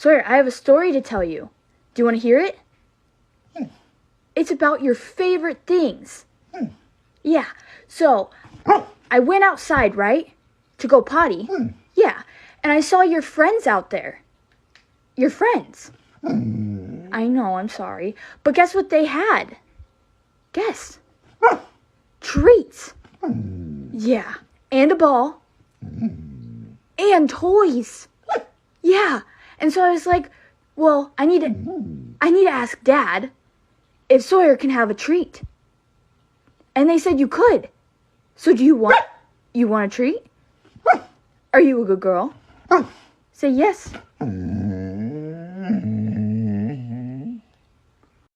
Sawyer, I have a story to tell you. Do you want to hear it? It's about your favorite things. Yeah, so I went outside, right? To go potty. Yeah, and I saw your friends out there. Your friends. I know, I'm sorry. But guess what they had? Guess. Treats. Yeah, and a ball. And toys. Yeah, and so I was like, well, I need to ask Dad if Sawyer can have a treat. And they said you could. So do you want a treat? Are you a good girl? Say yes.